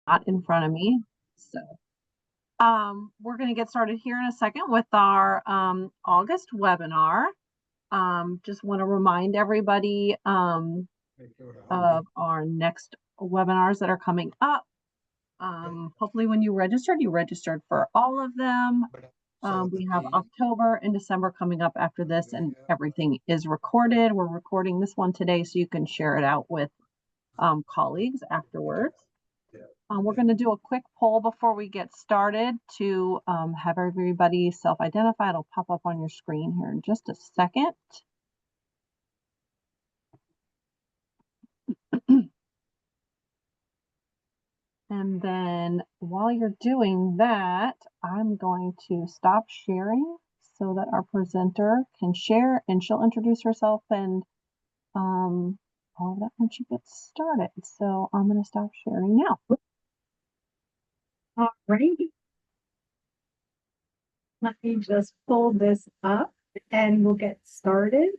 not in front of me. So we're going to get started here in a second with our August webinar. Just want to remind everybody of our next webinars that are coming up. Hopefully when you registered for all of them. We have October and December coming up after this, and everything is recorded. We're recording this one today so you can share it out with colleagues afterwards. We're going to do a quick poll before we get started to have everybody self-identify. It'll pop up on your screen here in just a second. And then while you're doing that, I'm going to stop sharing so that our presenter can share, and she'll introduce herself and all of that when she gets started. So I'm going to stop sharing now. All righty. Let me just pull this up and we'll get started.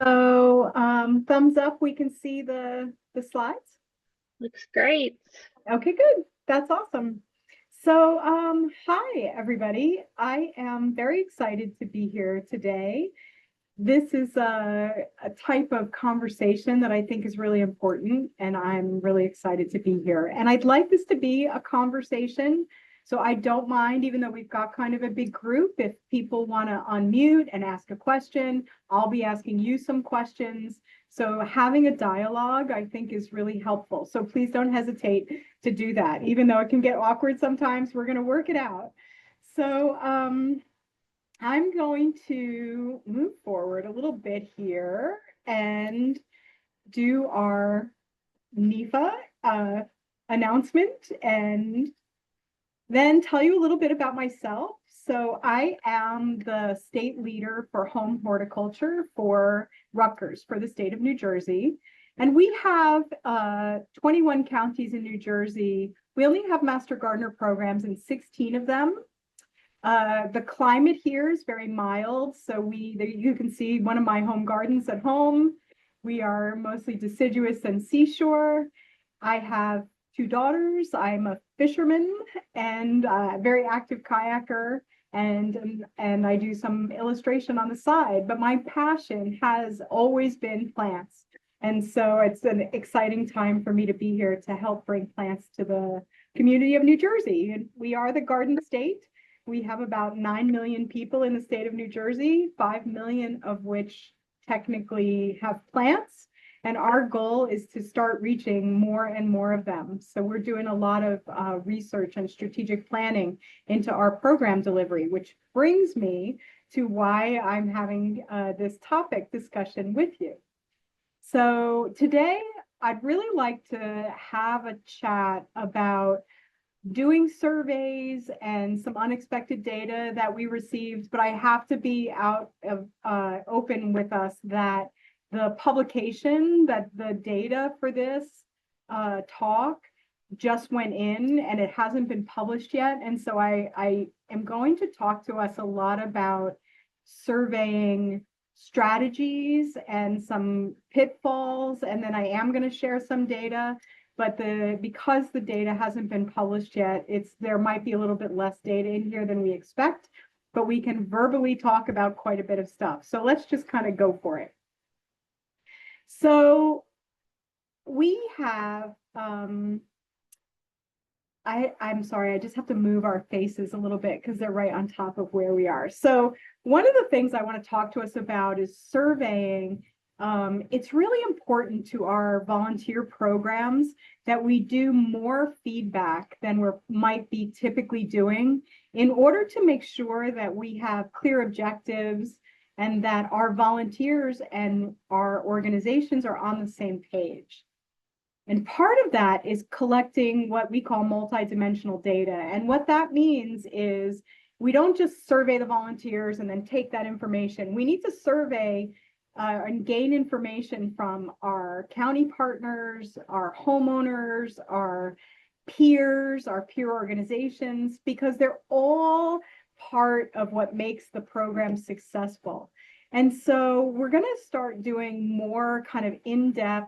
So thumbs up, we can see the slides. Looks great. Okay, good. That's awesome. So hi, everybody. I am very excited to be here today. This is a type of conversation that I think is really important, and I'm really excited to be here. And I'd like this to be a conversation, so I don't mind, even though we've got kind of a big group, if people want to unmute and ask a question. I'll be asking you some questions. So having a dialogue, I think, is really helpful. So please don't hesitate to do that. Even though it can get awkward sometimes, we're going to work it out. So I'm going to move forward a little bit here and do our NEFA announcement and then tell you a little bit about myself. So I am the state leader for home horticulture for Rutgers for the state of New Jersey. And we have 21 counties in New Jersey. We only have Master Gardener programs in 16 of them. The climate here is very mild, so you can see one of my home gardens at home. We are mostly deciduous and seashore. I have 2 daughters. I'm a fisherman and a very active kayaker, and I do some illustration on the side. But my passion has always been plants, and so it's an exciting time for me to be here to help bring plants to the community of New Jersey. And we are the Garden State. We have about 9 million people in the state of New Jersey, 5 million of which technically have plants. And our goal is to start reaching more and more of them. So we're doing a lot of research and strategic planning into our program delivery, which brings me to why I'm having this topic discussion with you. So today, I'd really like to have a chat about doing surveys and some unexpected data that we received, but I have to be open with us that the publication, that the data for this talk just went in and it hasn't been published yet. And so I am going to talk to us a lot about surveying strategies and some pitfalls, and then I am going to share some data. But because the data hasn't been published yet, there might be a little bit less data in here than we expect, but we can verbally talk about quite a bit of stuff. So let's just kind of go for it. So we have, I'm sorry, I just have to move our faces a little bit because they're right on top of where we are. So one of the things I want to talk to us about is surveying. It's really important to our volunteer programs that we do more feedback than we might be typically doing in order to make sure that we have clear objectives and that our volunteers and our organizations are on the same page. And part of that is collecting what we call multidimensional data. And what that means is we don't just survey the volunteers and then take that information. We need to survey and gain information from our county partners, our homeowners, our peers, our peer organizations, because they're all part of what makes the program successful. And so we're going to start doing more kind of in-depth,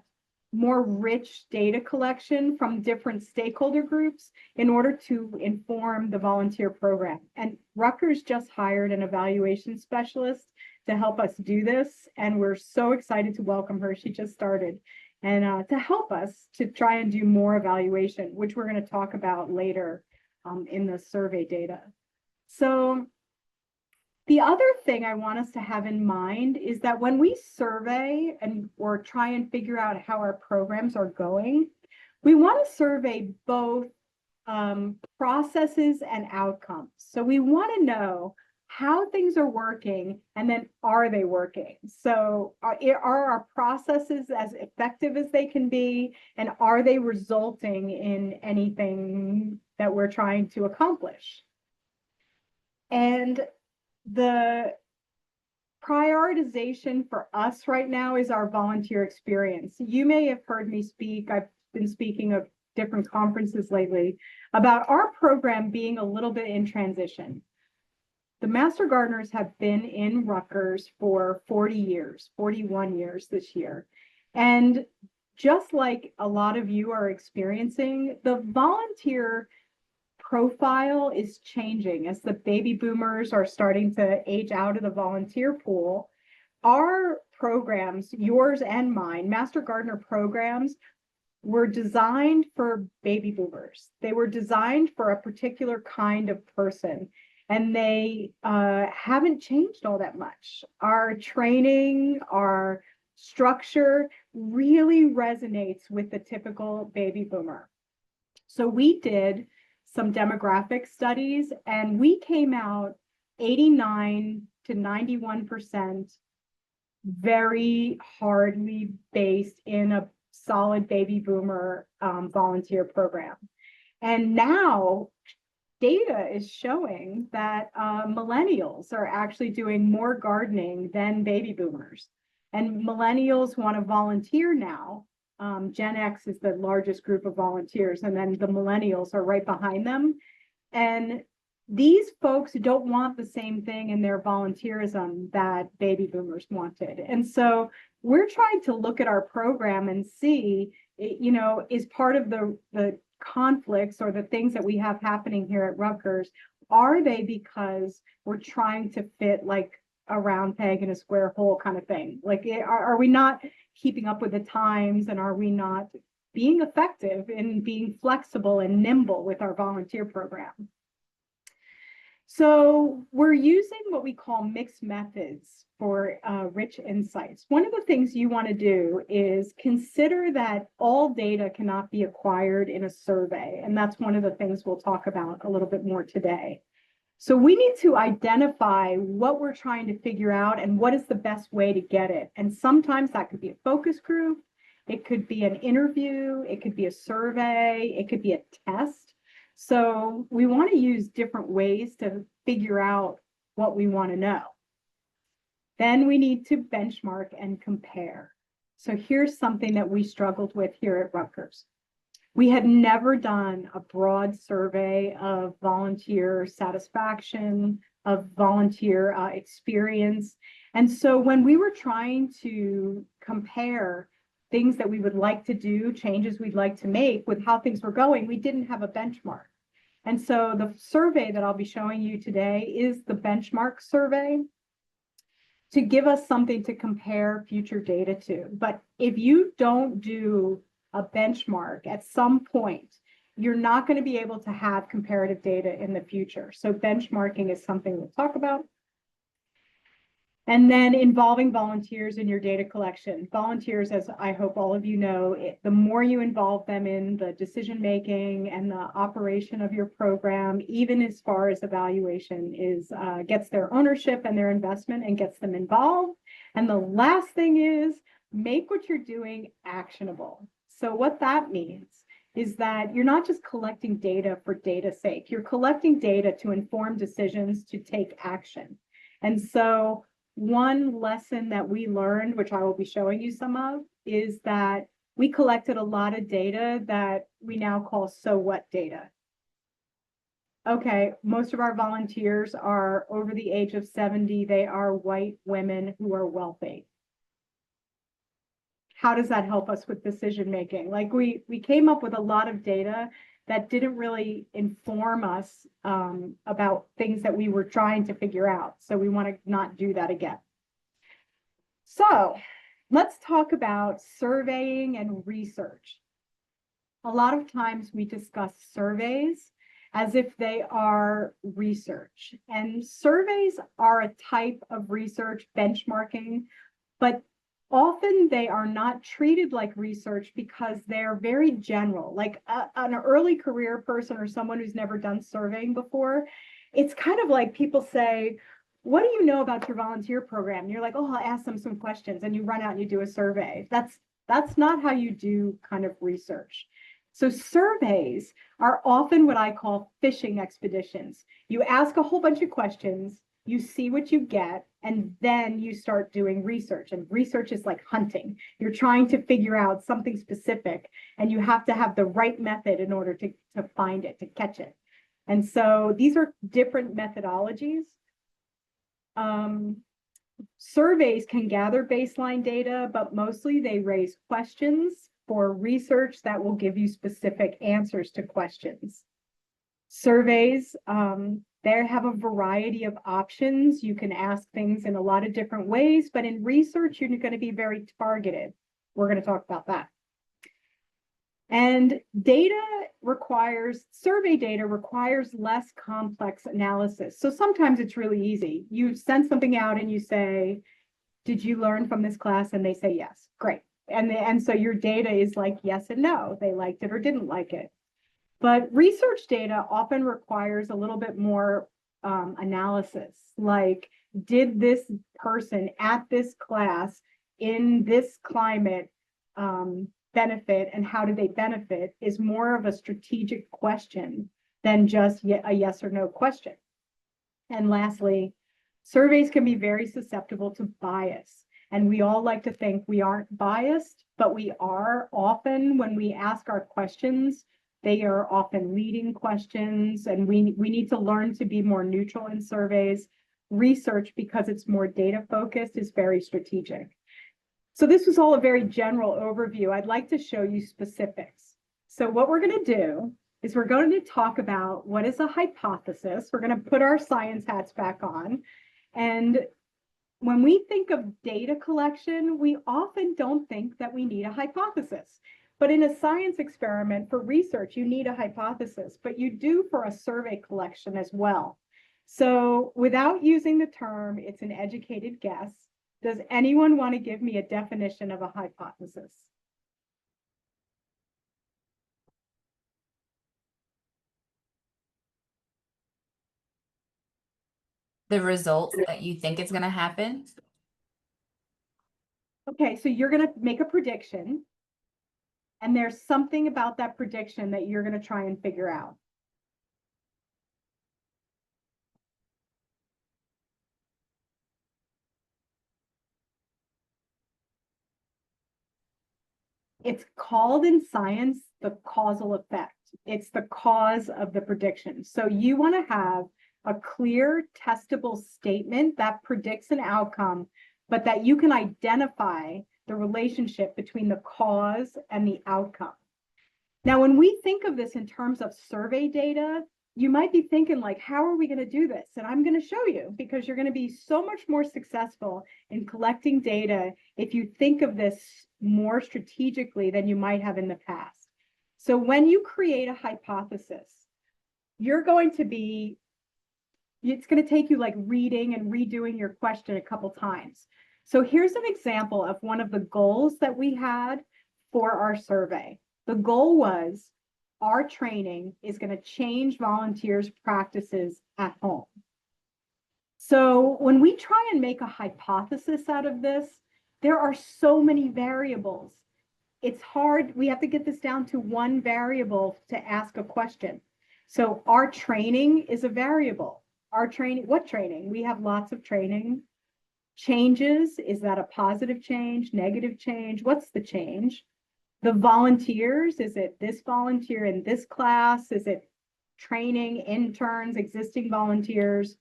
more rich data collection from different stakeholder groups in order to inform the volunteer program. And Rutgers just hired an evaluation specialist to help us do this. And we're so excited to welcome her. She just started. And to help us to try and do more evaluation, which we're going to talk about later in the survey data. So the other thing I want us to have in mind is that when we survey and or try and figure out how our programs are going, we want to survey both processes and outcomes. So we want to know how things are working, and then are they working? So are our processes as effective as they can be, and are they resulting in anything that we're trying to accomplish? And the prioritization for us right now is our volunteer experience. You may have heard me speak. I've been speaking of different conferences lately about our program being a little bit in transition. The Master Gardeners have been in Rutgers for 40 years, 41 years this year. And just like a lot of you are experiencing, the volunteer profile is changing as the baby boomers are starting to age out of the volunteer pool. Our programs, yours and mine, Master Gardener programs, were designed for baby boomers. They were designed for a particular kind of person, and they haven't changed all that much. Our training, our structure really resonates with the typical baby boomer. So we did some demographic studies, and we came out 89 to 91% very hardly based in a solid baby boomer volunteer program. And now data is showing that millennials are actually doing more gardening than baby boomers. And millennials want to volunteer now. Gen X is the largest group of volunteers, and then the millennials are right behind them. And these folks don't want the same thing in their volunteerism that baby boomers wanted. And so we're trying to look at our program and see, is part of the conflicts or the things that we have happening here at Rutgers, are they because we're trying to fit like a round peg in a square hole kind of thing? Like, are we not keeping up with the times, and are we not being effective in being flexible and nimble with our volunteer program? So we're using what we call mixed methods for rich insights. One of the things you want to do is consider that all data cannot be acquired in a survey. And that's one of the things we'll talk about a little bit more today. So we need to identify what we're trying to figure out and what is the best way to get it. And sometimes that could be a focus group, it could be an interview, it could be a survey, it could be a test. So we want to use different ways to figure out what we want to know. Then we need to benchmark and compare. So here's something that we struggled with here at Rutgers. We had never done a broad survey of volunteer satisfaction, of volunteer experience. And so when we were trying to compare things that we would like to do, changes we'd like to make with how things were going, we didn't have a benchmark. And so the survey that I'll be showing you today is the benchmark survey to give us something to compare future data to. But if you don't do a benchmark at some point, you're not going to be able to have comparative data in the future. So benchmarking is something we'll talk about. And then involving volunteers in your data collection. Volunteers, as I hope all of you know, the more you involve them in the decision-making and the operation of your program, even as far as evaluation, gets their ownership and their investment and gets them involved. And the last thing is make what you're doing actionable. So what that means is that you're not just collecting data for data's sake. You're collecting data to inform decisions to take action. And so one lesson that we learned, which I will be showing you some of, is that we collected a lot of data that we now call so what data. Okay, most of our volunteers are over the age of 70. They are white women who are wealthy. How does that help us with decision making? Like we came up with a lot of data that didn't really inform us about things that we were trying to figure out. So we want to not do that again. So let's talk about surveying and research. A lot of times we discuss surveys as if they are research, and surveys are a type of research benchmarking, but often they are not treated like research because they're very general. Like an early career person or someone who's never done surveying before, it's kind of like people say, what do you know about your volunteer program? And you're like, oh, I'll ask them some questions, and you run out and you do a survey. That's not how you do kind of research. So surveys are often what I call fishing expeditions. You ask a whole bunch of questions, you see what you get, and then you start doing research. And research is like hunting. You're trying to figure out something specific, and you have to have the right method in order to find it, to catch it. And so these are different methodologies. Surveys can gather baseline data, but mostly they raise questions for research that will give you specific answers to questions. Surveys, they have a variety of options. You can ask things in a lot of different ways, but in research, you're going to be very targeted. We're going to talk about that. And survey data requires less complex analysis. So sometimes it's really easy. You send something out and you say, did you learn from this class? And they say, yes, great. And so your data is like yes and no, they liked it or didn't like it. But research data often requires a little bit more analysis, like did this person at this class in this climate benefit, and how did they benefit, is more of a strategic question than just a yes or no question. And lastly, surveys can be very susceptible to bias. And we all like to think we aren't biased, but we are often. When we ask our questions, they are often leading questions, and we need to learn to be more neutral in surveys. Research, because it's more data focused, is very strategic. So this was all a very general overview. I'd like to show you specifics. So what we're going to do is we're going to talk about what is a hypothesis. We're going to put our science hats back on. And when we think of data collection, we often don't think that we need a hypothesis. But in a science experiment for research, you need a hypothesis, but you do for a survey collection as well. So without using the term, it's an educated guess. Does anyone want to give me a definition of a hypothesis? The results that you think is going to happen. Okay, so you're going to make a prediction, and there's something about that prediction that you're going to try and figure out. It's called in science the causal effect. It's the cause of the prediction. So you want to have a clear, testable statement that predicts an outcome, but that you can identify the relationship between the cause and the outcome. Now, when we think of this in terms of survey data, you might be thinking like, how are we going to do this? And I'm going to show you, because you're going to be so much more successful in collecting data if you think of this more strategically than you might have in the past. So when you create a hypothesis, you're going to be, it's going to take you like reading and redoing your question a couple times. So here's an example of one of the goals that we had for our survey. The goal was, our training is going to change volunteers' practices at home. So when we try and make a hypothesis out of this, there are so many variables. It's hard. We have to get this down to one variable to ask a question. So our training is a variable. Our training, what training? We have lots of training. Changes, is that a positive change, negative change? What's the change? The volunteers, is it this volunteer in this class? Is it training, interns, existing volunteers.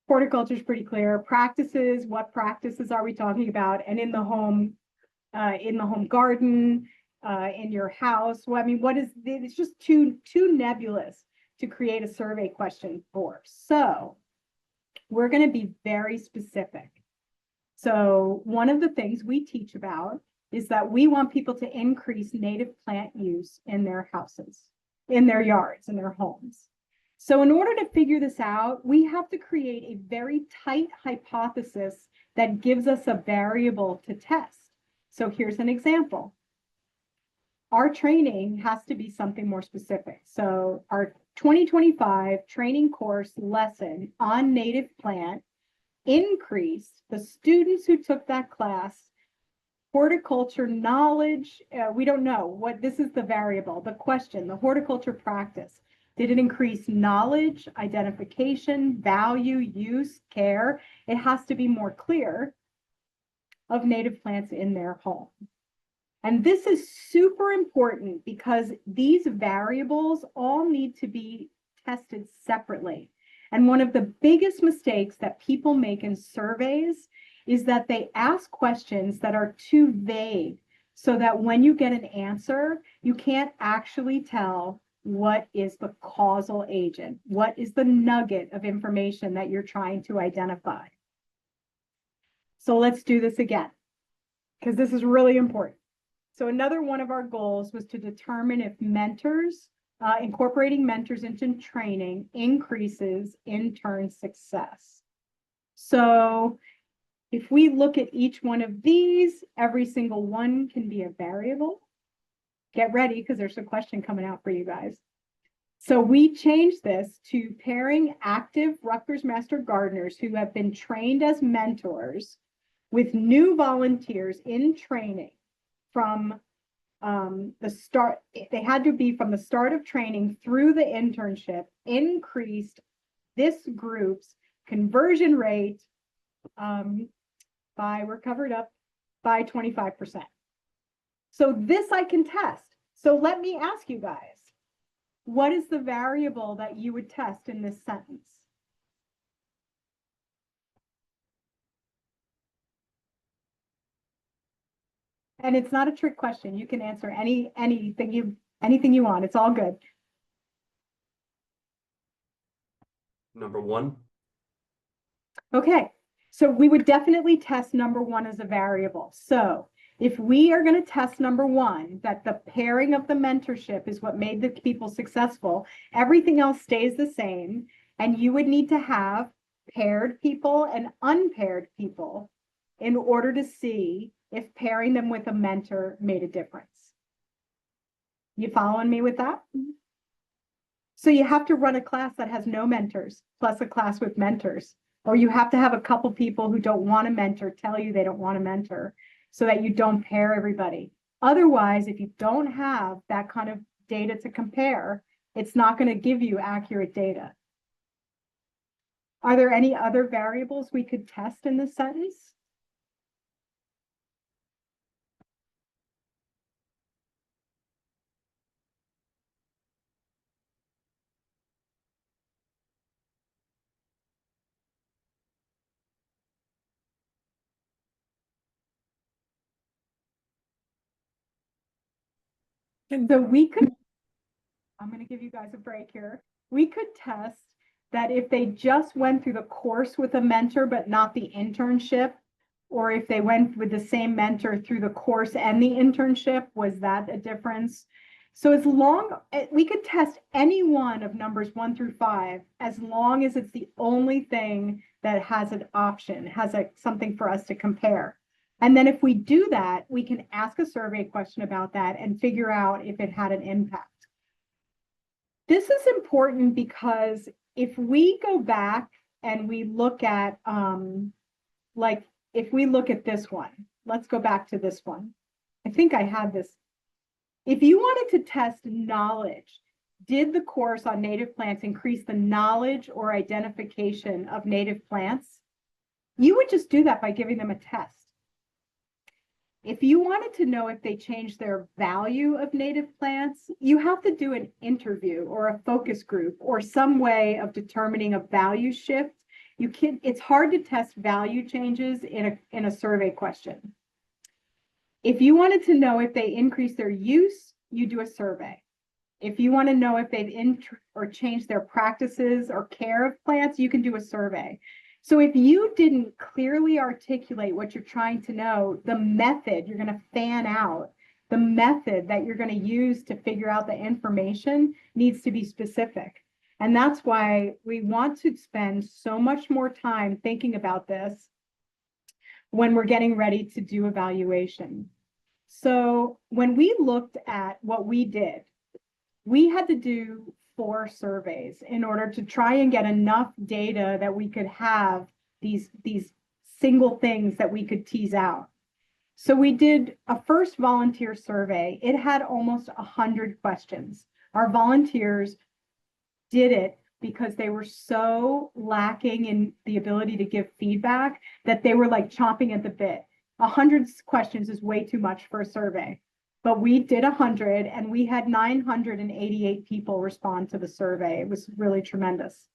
Horticulture is pretty clear. Practices, what practices are we talking about? And in the home garden, in your house. Well, I mean, it's just too nebulous to create a survey question for. So we're going to be very specific. So one of the things we teach about is that we want people to increase native plant use in their houses, in their yards, in their homes. So in order to figure this out, we have to create a very tight hypothesis that gives us a variable to test. So here's an example. Our training has to be something more specific. So our 2025 training course lesson on native plant increased the students who took that class horticulture knowledge. We don't know what this is the variable, the question, the horticulture practice. Did it increase knowledge, identification, value, use, care? It has to be more clear of native plants in their home. And this is super important because these variables all need to be tested separately. And one of the biggest mistakes that people make in surveys is that they ask questions that are too vague, so that when you get an answer, you can't actually tell what is the causal agent, what is the nugget of information that you're trying to identify. So let's do this again, because this is really important. So another one of our goals was to determine if mentors, incorporating mentors into training increases intern success. So if we look at each one of these, every single one can be a variable. Get ready, because there's a question coming out for you guys. So we changed this to pairing active Rutgers Master Gardeners who have been trained as mentors with new volunteers in training from the start. They had to be from the start of training through the internship, increased this group's conversion rate we're covered up by 25%. So this I can test. So let me ask you guys, what is the variable that you would test in this sentence? And it's not a trick question. You can answer anything you want. It's all good. Number one. Okay, so we would definitely test number one as a variable. So if we are going to test number one, that the pairing of the mentorship is what made the people successful, everything else stays the same. And you would need to have paired people and unpaired people in order to see if pairing them with a mentor made a difference. You following me with that? So you have to run a class that has no mentors plus a class with mentors, or you have to have a couple people who don't want a mentor tell you they don't want a mentor so that you don't pair everybody. Otherwise, if you don't have that kind of data to compare, it's not going to give you accurate data. Are there any other variables we could test in this sentence? And so we could, I'm going to give you guys a break here. We could test that if they just went through the course with a mentor, but not the internship, or if they went with the same mentor through the course and the internship, was that a difference? So as long, we could test any one of numbers 1 through 5, as long as it's the only thing that has an option, has something for us to compare. And then if we do that, we can ask a survey question about that and figure out if it had an impact. This is important because if we go back and we look at, if we look at this one, let's go back to this one. I think I had this. If you wanted to test knowledge, did the course on native plants increase the knowledge or identification of native plants? You would just do that by giving them a test. If you wanted to know if they changed their value of native plants, you have to do an interview or a focus group or some way of determining a value shift. It's hard to test value changes in a survey question. If you wanted to know if they increase their use, you do a survey. If you want to know if they've or changed their practices or care of plants, you can do a survey. So if you didn't clearly articulate what you're trying to know, the method you're going to fan out, the method that you're going to use to figure out the information needs to be specific. And that's why we want to spend so much more time thinking about this when we're getting ready to do evaluation. So when we looked at what we did, we had to do 4 surveys in order to try and get enough data that we could have these single things that we could tease out. So we did a first volunteer survey. It had almost 100 questions. Our volunteers did it because they were so lacking in the ability to give feedback that they were like chomping at the bit. 100 questions is way too much for a survey. But we did 100 and we had 988 people respond to the survey. It was really tremendous.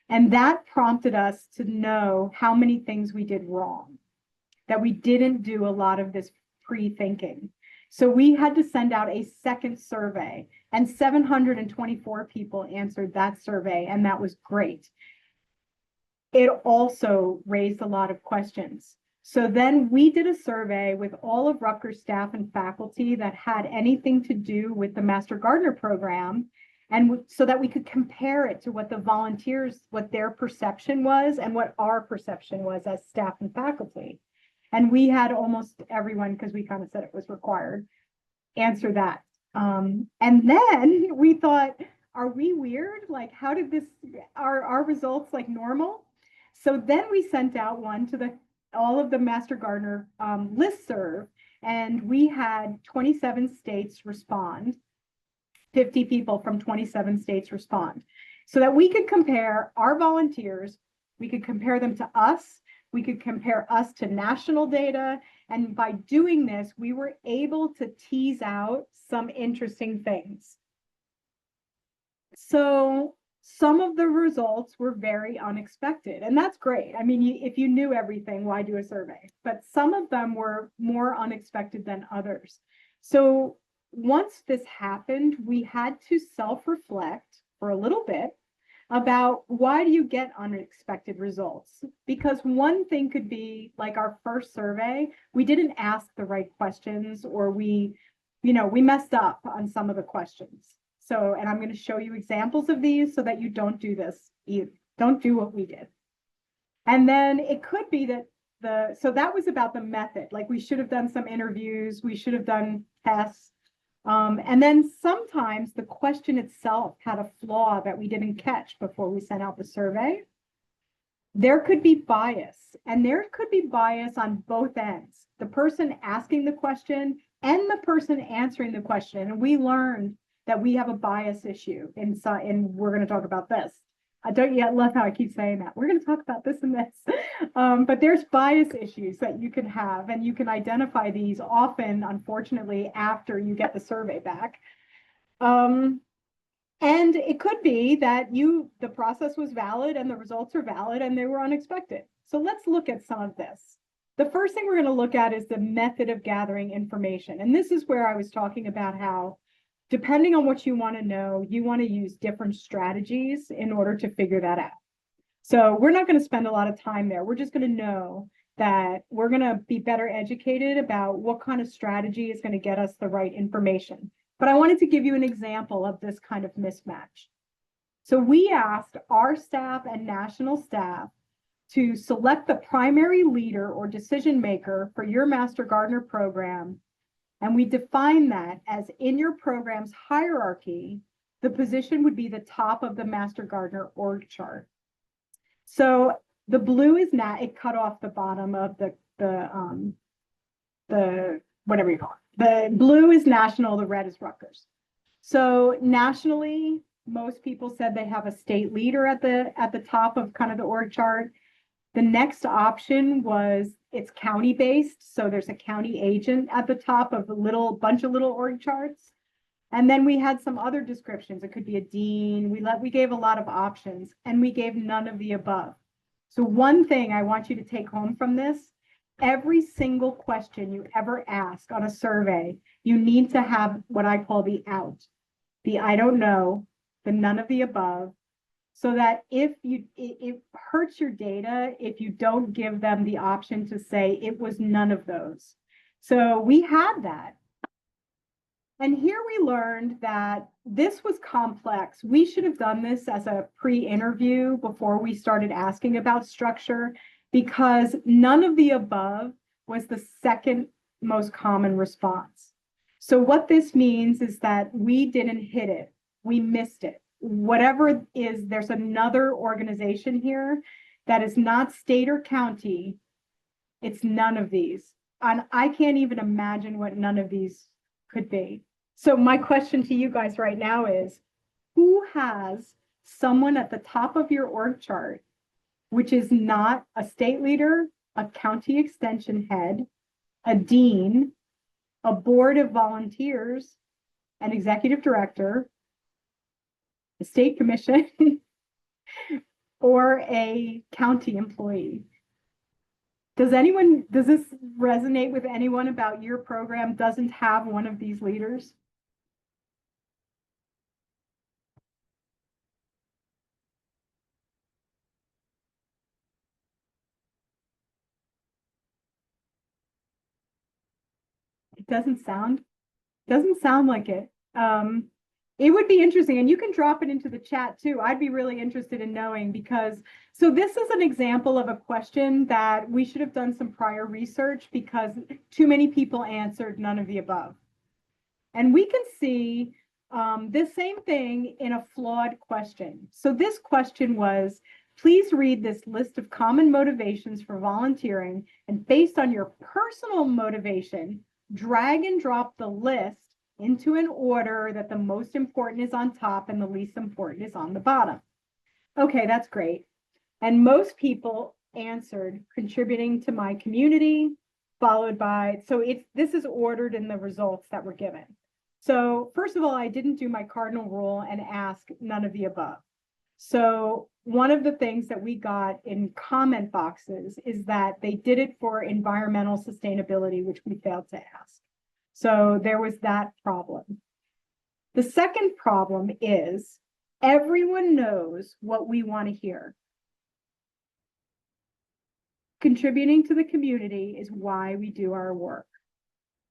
And that prompted us to know how many things we did wrong, that we didn't do a lot of this pre-thinking. So we had to send out a second survey and 724 people answered that survey, and that was great. It also raised a lot of questions. So then we did a survey with all of Rutgers staff and faculty that had anything to do with the Master Gardener program, and so that we could compare it to what the volunteers, what their perception was and what our perception was as staff and faculty. And we had almost everyone, because we kind of said it was required, answer that. And then we thought, are we weird? Like, how did this, are our results like normal? So then we sent out one to all of the Master Gardener listserv, and we had 27 states respond, 50 people from 27 states respond, so that we could compare our volunteers, we could compare them to us, we could compare us to national data, and by doing this, we were able to tease out some interesting things. So some of the results were very unexpected, and that's great. I mean, if you knew everything, why do a survey? But some of them were more unexpected than others. So once this happened, we had to self-reflect for a little bit about why do you get unexpected results? Because one thing could be like our first survey, we didn't ask the right questions, or we messed up on some of the questions. So, and I'm going to show you examples of these so that you don't do this. You don't do what we did. And then it could be that so that was about the method. Like, we should have done some interviews, we should have done tests. And then sometimes the question itself had a flaw that we didn't catch before we sent out the survey. There could be bias, and there could be bias on both ends, the person asking the question and the person answering the question. And we learned that we have a bias issue inside, and we're going to talk about this. I don't yet love how I keep saying that. We're going to talk about this and this. But there's bias issues that you can have, and you can identify these often, unfortunately, after you get the survey back. And it could be that the process was valid and the results are valid and they were unexpected. So let's look at some of this. The first thing we're going to look at is the method of gathering information. And this is where I was talking about how, depending on what you want to know, you want to use different strategies in order to figure that out. So we're not going to spend a lot of time there. We're just going to know that we're going to be better educated about what kind of strategy is going to get us the right information. But I wanted to give you an example of this kind of mismatch. So we asked our staff and national staff to select the primary leader or decision maker for your Master Gardener program. And we define that as, in your program's hierarchy, the position would be the top of the Master Gardener org chart. So the blue is it cut off the bottom of the whatever you call it. The blue is national, the red is Rutgers. So nationally, most people said they have a state leader at the top of kind of the org chart. The next option was it's county based. So there's a county agent at the top of a bunch of little org charts. And then we had some other descriptions. It could be a dean. We gave a lot of options, and we gave none of the above. So one thing I want you to take home from this, every single question you ever ask on a survey, you need to have what I call the out, the I don't know, the none of the above, so that it hurts your data if you don't give them the option to say it was none of those. So we had that. And here we learned that this was complex. We should have done this as a pre-interview before we started asking about structure, because none of the above was the second most common response. So what this means is that we didn't hit it. We missed it. Whatever it is, there's another organization here that is not state or county. It's none of these. And I can't even imagine what none of these could be. So my question to you guys right now is, who has someone at the top of your org chart, which is not a state leader, a county extension head, a dean, a board of volunteers, an executive director, a state commission, or a county employee? Does this resonate with anyone about your program doesn't have one of these leaders? It doesn't sound like it. It would be interesting, and you can drop it into the chat too. I'd be really interested in knowing, because so this is an example of a question that we should have done some prior research, because too many people answered none of the above. And we can see this same thing in a flawed question. So this question was, please read this list of common motivations for volunteering, and based on your personal motivation, drag and drop the list into an order that the most important is on top and the least important is on the bottom. Okay, that's great. And most people answered contributing to my community, followed by, so this is ordered in the results that were given. So first of all, I didn't do my cardinal rule and ask none of the above. So one of the things that we got in comment boxes is that they did it for environmental sustainability, which we failed to ask. So there was that problem. The second problem is everyone knows what we want to hear. Contributing to the community is why we do our work.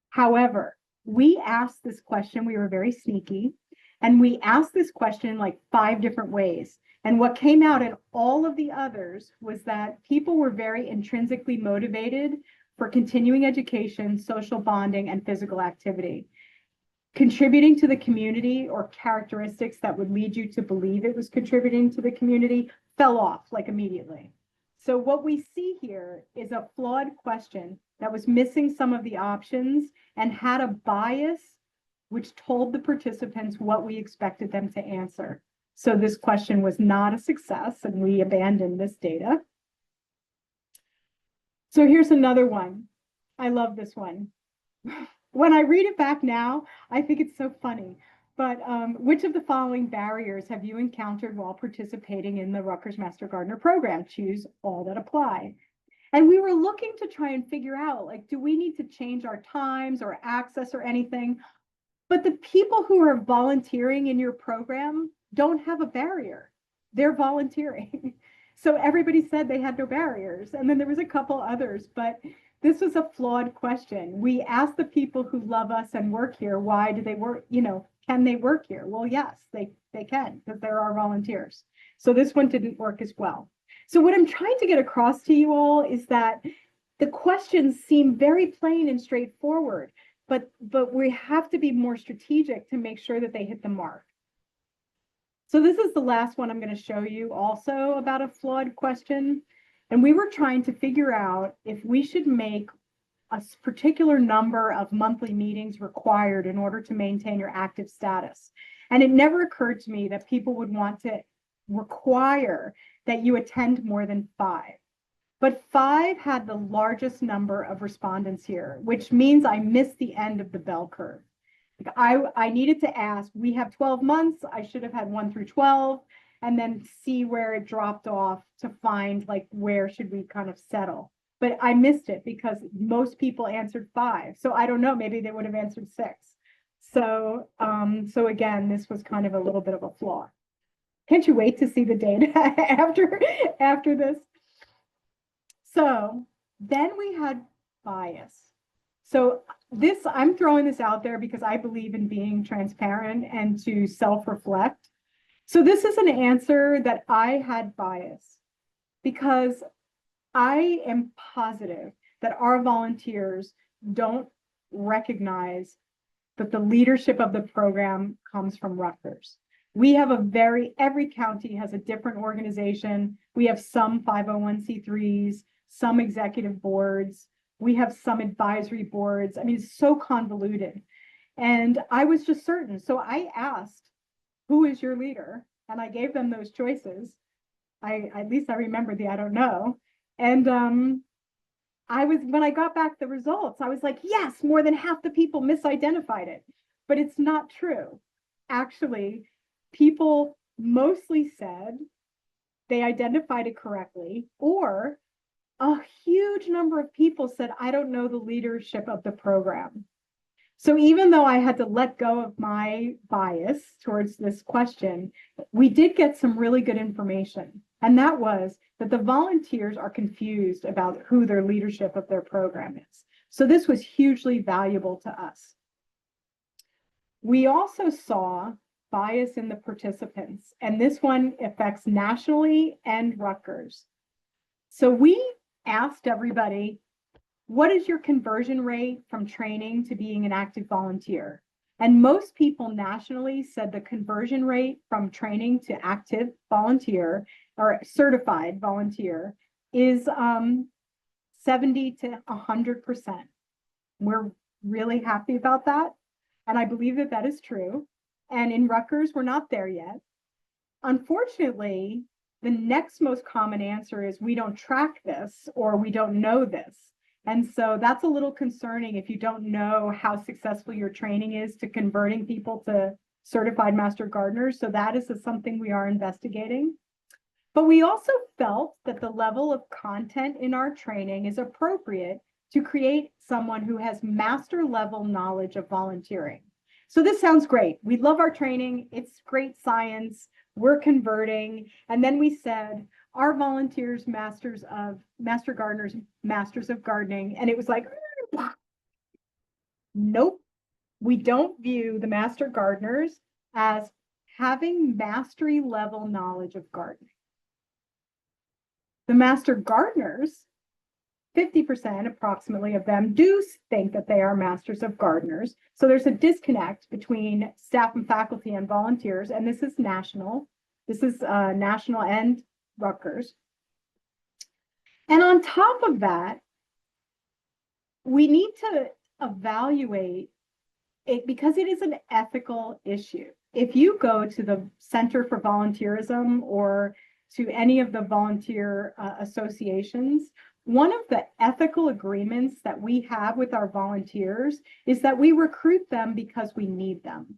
However, we asked this question, we were very sneaky, and we asked this question in like 5 different ways. And what came out in all of the others was that people were very intrinsically motivated for continuing education, social bonding, and physical activity. Contributing to the community, or characteristics that would lead you to believe it was contributing to the community, fell off like immediately. So what we see here is a flawed question that was missing some of the options and had a bias which told the participants what we expected them to answer. So this question was not a success, and we abandoned this data. So here's another one. I love this one. When I read it back now, I think it's so funny. But which of the following barriers have you encountered while participating in the Rutgers Master Gardener program? Choose all that apply. And we were looking to try and figure out, like, do we need to change our times or access or anything? But the people who are volunteering in your program don't have a barrier. They're volunteering. So everybody said they had no barriers. And then there was a couple others, but this was a flawed question. We asked the people who love us and work here, why do they work, can they work here? Well, yes, they can, because there are volunteers. So this one didn't work as well. So what I'm trying to get across to you all is that the questions seem very plain and straightforward, but we have to be more strategic to make sure that they hit the mark. So this is the last one I'm going to show you also about a flawed question. And we were trying to figure out if we should make a particular number of monthly meetings required in order to maintain your active status. And it never occurred to me that people would want to require that you attend more than 5. but 5 had the largest number of respondents here, which means I missed the end of the bell curve. I needed to ask, we have 12 months, I should have had 1 through 12, and then see where it dropped off to find like where should we kind of settle. But I missed it because most people answered 5. So I don't know, maybe they would have answered 6. So again, this was kind of a little bit of a flaw. Can't you wait to see the data after this? So then we had bias. So I'm throwing this out there because I believe in being transparent and to self-reflect. So this is an answer that I had bias because I am positive that our volunteers don't recognize that the leadership of the program comes from Rutgers. We have every county has a different organization. We have some 501c3s, some executive boards. We have some advisory boards. I mean, it's so convoluted. And I was just certain. So I asked, who is your leader? And I gave them those choices. At least I remember I don't know. And when I got back the results, I was like, yes, more than half the people misidentified it. But it's not true. Actually, people mostly said they identified it correctly, or a huge number of people said, I don't know the leadership of the program. So even though I had to let go of my bias towards this question, we did get some really good information. And that was that the volunteers are confused about who their leadership of their program is. So this was hugely valuable to us. We also saw bias in the participants, and this one affects nationally and Rutgers. So we asked everybody, what is your conversion rate from training to being an active volunteer? And most people nationally said the conversion rate from training to active volunteer or certified volunteer is 70 to 100%. We're really happy about that. And I believe that that is true. And in Rutgers, we're not there yet. Unfortunately, the next most common answer is we don't track this or we don't know this. And so that's a little concerning if you don't know how successful your training is to converting people to certified master gardeners. So that is something we are investigating. But we also felt that the level of content in our training is appropriate to create someone who has master level knowledge of volunteering. So this sounds great. We love our training. It's great science. We're converting. And then we said, our volunteers, master gardeners, masters of gardening. And it was like, nope, we don't view the master gardeners as having mastery level knowledge of gardening. The master gardeners, 50% approximately of them do think that they are masters of gardeners. So there's a disconnect between staff and faculty and volunteers. And this is national. This is national and Rutgers. And on top of that, we need to evaluate it because it is an ethical issue. If you go to the Center for Volunteerism or to any of the volunteer associations, one of the ethical agreements that we have with our volunteers is that we recruit them because we need them.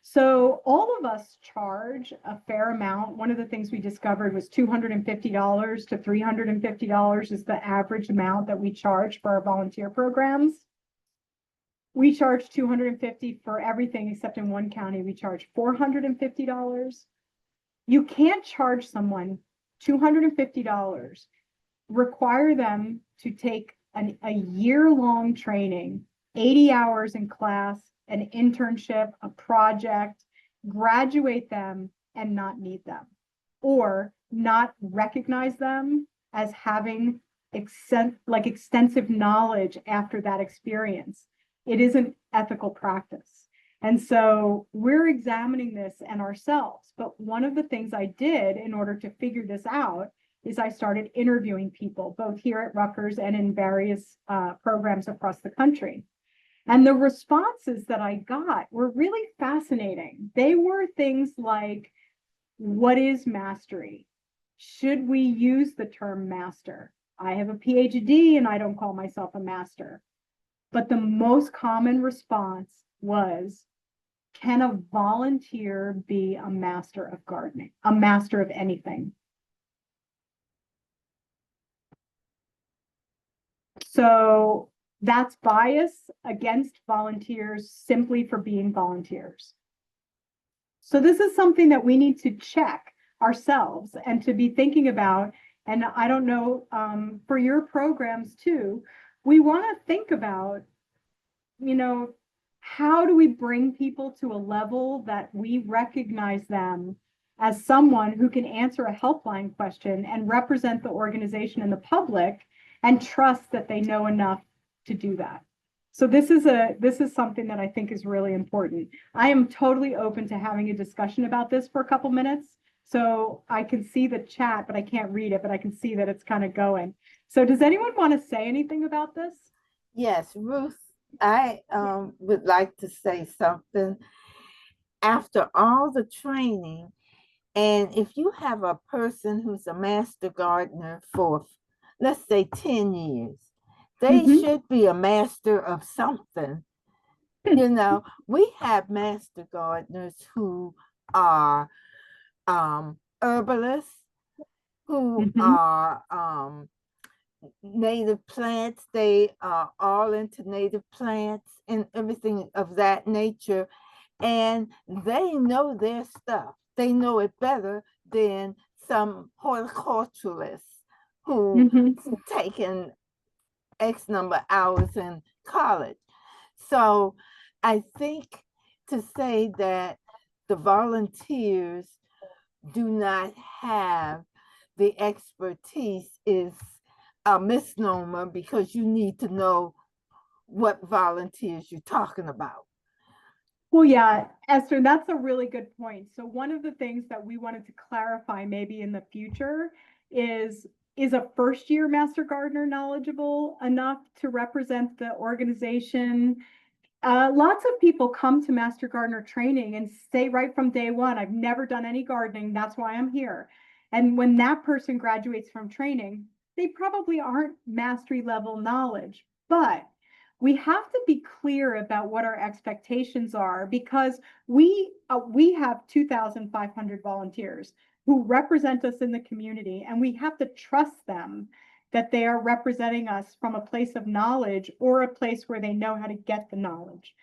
So all of us charge a fair amount. One of the things we discovered was $250 to $350 is the average amount that we charge for our volunteer programs. We charge $250 for everything except in one county, we charge $450. You can't charge someone $250, require them to take a year-long training, 80 hours in class, an internship, a project, graduate them and not need them, or not recognize them as having extensive knowledge after that experience. It isn't ethical practice. And so we're examining this and ourselves. But one of the things I did in order to figure this out is I started interviewing people, both here at Rutgers and in various programs across the country. And the responses that I got were really fascinating. They were things like, what is mastery? Should we use the term master? I have a PhD and I don't call myself a master. But the most common response was, can a volunteer be a master of gardening, a master of anything? So that's bias against volunteers simply for being volunteers. So this is something that we need to check ourselves and to be thinking about. And I don't know, for your programs too, we want to think about, how do we bring people to a level that we recognize them as someone who can answer a helpline question and represent the organization and the public and trust that they know enough to do that. So this is something that I think is really important. I am totally open to having a discussion about this for a couple minutes. So I can see the chat, but I can't read it, but I can see that it's kind of going. So does anyone want to say anything about this? Yes, Ruth, I would like to say something. After all the training, and if you have a person who's a master gardener for, let's say, 10 years, they should be a master of something. You know, we have master gardeners who are herbalists, who are native plants. They are all into native plants and everything of that nature. And they know their stuff. They know it better than some horticulturalists who taken X number of hours in college. So I think to say that the volunteers do not have the expertise is a misnomer, because you need to know what volunteers you're talking about. Well, yeah, Esther, that's a really good point. So one of the things that we wanted to clarify maybe in the future is a first year master gardener knowledgeable enough to represent the organization? Lots of people come to master gardener training and say right from day one, I've never done any gardening, that's why I'm here. And when that person graduates from training, they probably aren't mastery level knowledge, but we have to be clear about what our expectations are, because we have 2,500 volunteers who represent us in the community, and we have to trust them that they are representing us from a place of knowledge or a place where they know how to get the knowledge.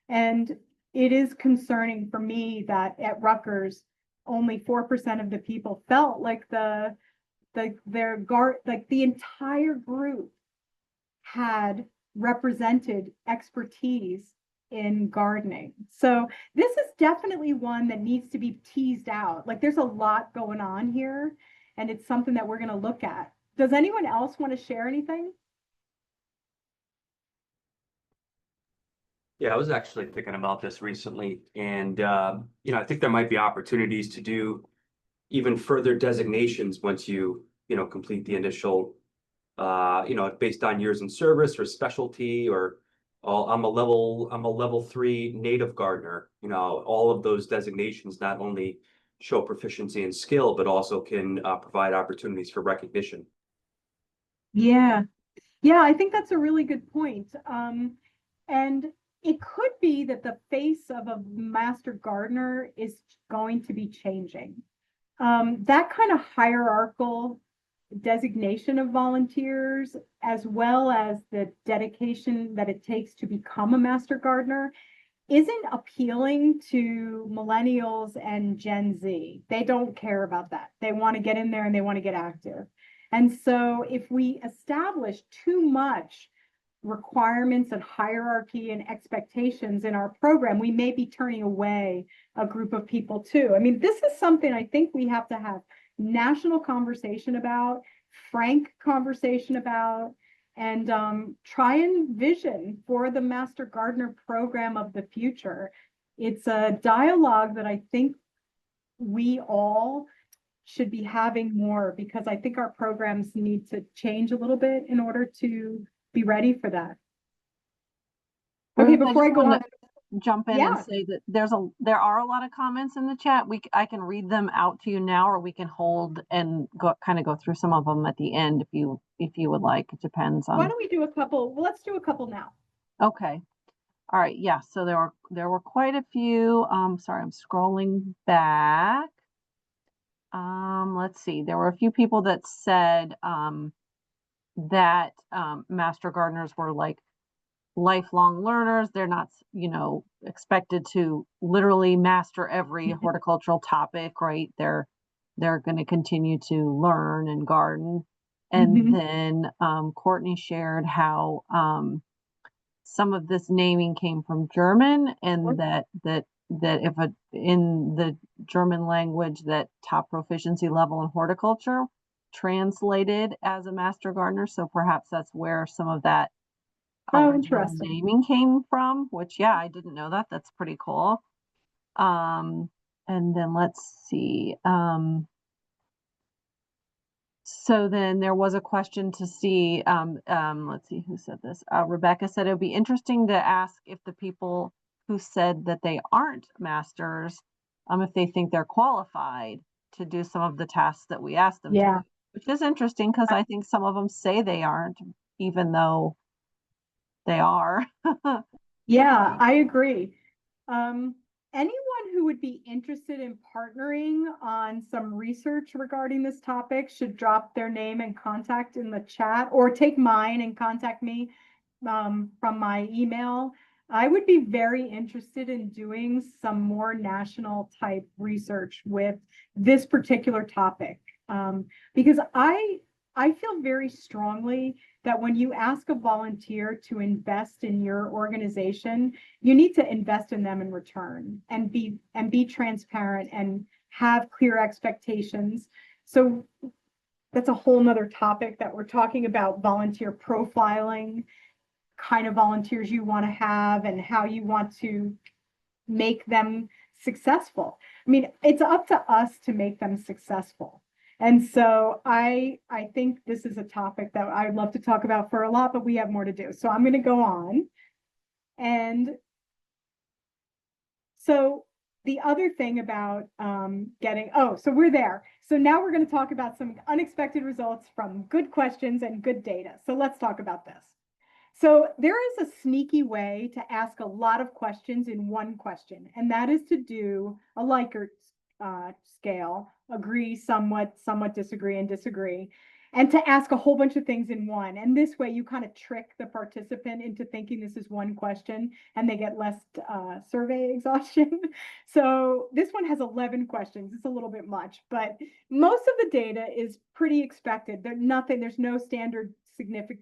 And it is concerning for me that at Rutgers, only 4% of the people felt like the entire group had represented expertise in gardening. So this is definitely one that needs to be teased out. Like, there's a lot going on here, and it's something that we're going to look at. Does anyone else want to share anything? Yeah, I was actually thinking about this recently, and I think there might be opportunities to do even further designations once you complete the initial, based on years in service or specialty, or I'm a level 3 native gardener. All of those designations not only show proficiency and skill, but also can provide opportunities for recognition. Yeah, I think that's a really good point. And it could be that the face of a master gardener is going to be changing. That kind of hierarchical designation of volunteers, as well as the dedication that it takes to become a master gardener, isn't appealing to millennials and Gen Z. They don't care about that. They want to get in there and they want to get active. And so if we establish too much requirements and hierarchy and expectations in our program, we may be turning away a group of people too. I mean, this is something I think we have to have national conversation about, frank conversation about, and try and vision for the Master Gardener program of the future. It's a dialogue that I think we all should be having more, because I think our programs need to change a little bit in order to be ready for that. Okay, before I go on. jump in and Yeah. say that there are a lot of comments in the chat. I can read them out to you now, or we can hold and go through some of them at the end if you would like. It depends Why on. don't we do a couple? Well, let's do a couple now. Okay. All right. Yeah. So there were quite a few. Sorry, I'm scrolling back. Let's see. There were a few people that said that master gardeners were like lifelong learners. They're not, expected to literally master every horticultural topic, right? They're going to continue to learn and garden. And Mhm. then Courtney shared how some of this naming came from German, and that if in the German language that top proficiency level in horticulture translated as a master gardener. So perhaps that's where some of that Oh, original interesting. naming came from, which, yeah, I didn't know that. That's pretty cool. And then let's see. So then there was a question to see, let's see who said this. Rebecca said it would be interesting to ask if the people who said that they aren't masters, if they think they're qualified to do some of the tasks that we asked them to Yeah. do, which is interesting because I think some of them say they aren't, even though they are. Yeah, I agree. Anyone who would be interested in partnering on some research regarding this topic should drop their name and contact in the chat, or take mine and contact me from my email. I would be very interested in doing some more national type research with this particular topic, because I feel very strongly that when you ask a volunteer to invest in your organization, you need to invest in them in return, and be transparent and have clear expectations. So that's a whole nother topic that we're talking about: volunteer profiling, kind of volunteers you want to have and how you want to make them successful. I mean, it's up to us to make them successful. And so I think this is a topic that I'd love to talk about for a lot, but we have more to do. So I'm going to go on. And so the other thing about so we're there. So now we're going to talk about some unexpected results from good questions and good data. So let's talk about this. So there is a sneaky way to ask a lot of questions in one question, and that is to do a Likert scale: agree, somewhat, disagree, and disagree, and to ask a whole bunch of things in one. And this way you kind of trick the participant into thinking this is one question, and they get less survey exhaustion. So this one has 11 questions. It's a little bit much, but most of the data is pretty expected. There's no standard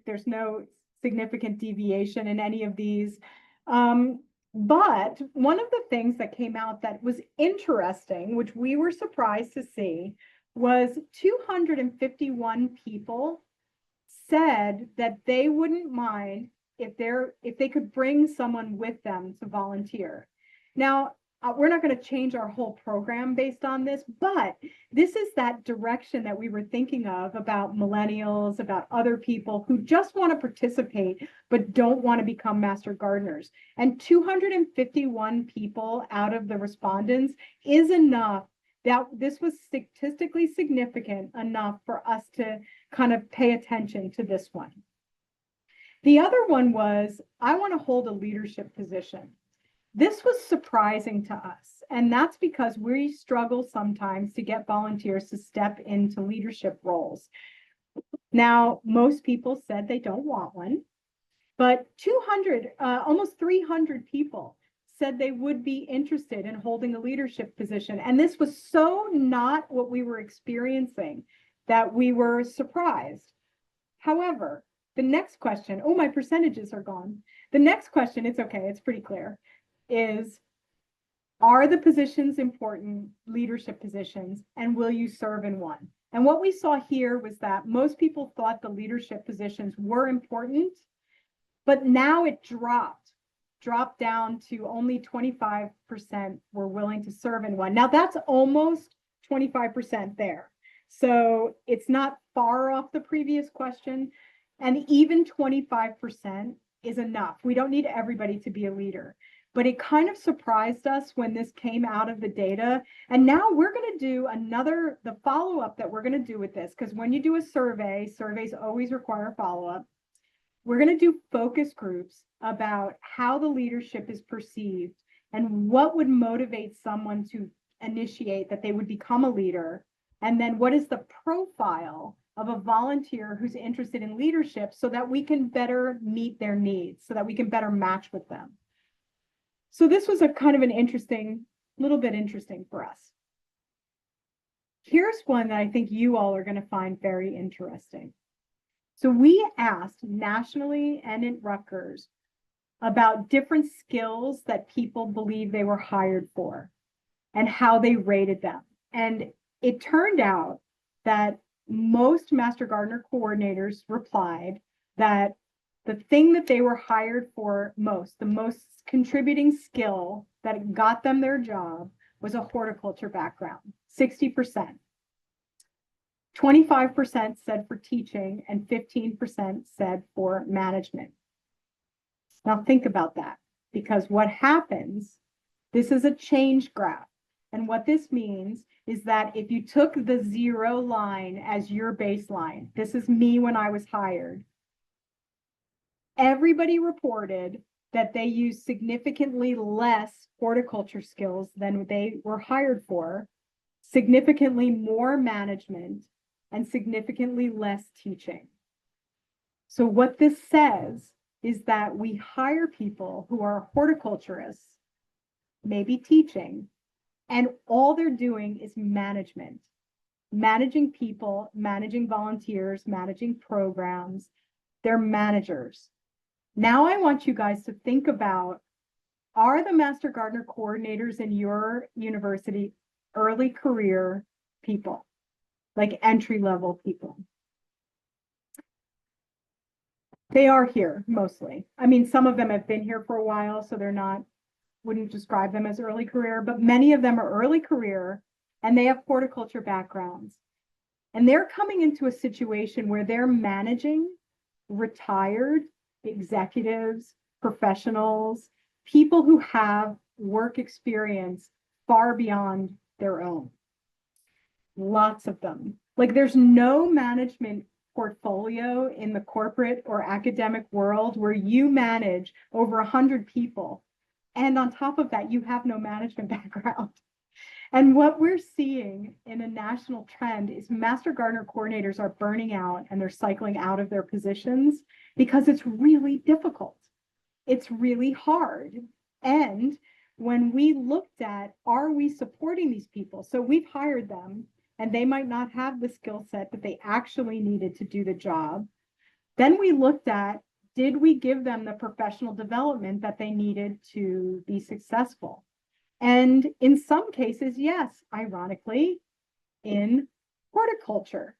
there's no significant deviation in any of these. But one of the things that came out that was interesting, which we were surprised to see, was 251 people said that they wouldn't mind if they could bring someone with them to volunteer. Now, we're not going to change our whole program based on this, but this is that direction that we were thinking of about millennials, about other people who just want to participate but don't want to become master gardeners. And 251 people out of the respondents is enough. That this was statistically significant enough for us to kind of pay attention to this one. The other one was, I want to hold a leadership position. This was surprising to us, and that's because we struggle sometimes to get volunteers to step into leadership roles. Now, most people said they don't want one, but almost 300 people said they would be interested in holding a leadership position. And this was so not what we were experiencing that we were surprised. However, the next question, my percentages are gone. The next question, it's okay, it's pretty clear, is, are the positions important leadership positions, and will you serve in one? And what we saw here was that most people thought the leadership positions were important, but now it dropped down to only 25% were willing to serve in one. Now that's almost 25% there. So it's not far off the previous question. And even 25% is enough. We don't need everybody to be a leader. but it kind of surprised us when this came out of the data. And now we're going to do the follow-up that we're going to do with this, because when you do a survey, surveys always require follow-up. We're going to do focus groups about how the leadership is perceived and what would motivate someone to initiate that they would become a leader. And then what is the profile of a volunteer who's interested in leadership, so that we can better meet their needs, so that we can better match with them. So this was a kind of an little bit interesting for us. Here's one that I think you all are going to find very interesting. So we asked nationally and in Rutgers about different skills that people believe they were hired for and how they rated them. And it turned out that most Master Gardener coordinators replied that the thing that they were hired for most, the most contributing skill that got them their job, was a horticulture background, 60%. 25% said for teaching, and 15% said for management. Now think about that, because what happens, this is a change graph. And what this means is that if you took the 0 line as your baseline, this is me when I was hired, everybody reported that they used significantly less horticulture skills than they were hired for, significantly more management, and significantly less teaching. So what this says is that we hire people who are horticulturists, maybe teaching, and all they're doing is management, managing people, managing volunteers, managing programs. They're managers. Now I want you guys to think about, are the Master Gardener coordinators in your university early career people, like entry-level people? They are here mostly. I mean, some of them have been here for a while, so they're not, wouldn't describe them as early career, but many of them are early career and they have horticulture backgrounds. And they're coming into a situation where they're managing retired executives, professionals, people who have work experience far beyond their own. Lots of them. Like, there's no management portfolio in the corporate or academic world where you manage over 100 people. And on top of that, you have no management background. And what we're seeing in a national trend is Master Gardener coordinators are burning out and they're cycling out of their positions because it's really difficult. It's really hard. And when we looked at, are we supporting these people? So we've hired them and they might not have the skill set that they actually needed to do the job. Then we looked at, did we give them the professional development that they needed to be successful? And in some cases, yes, ironically, in horticulture.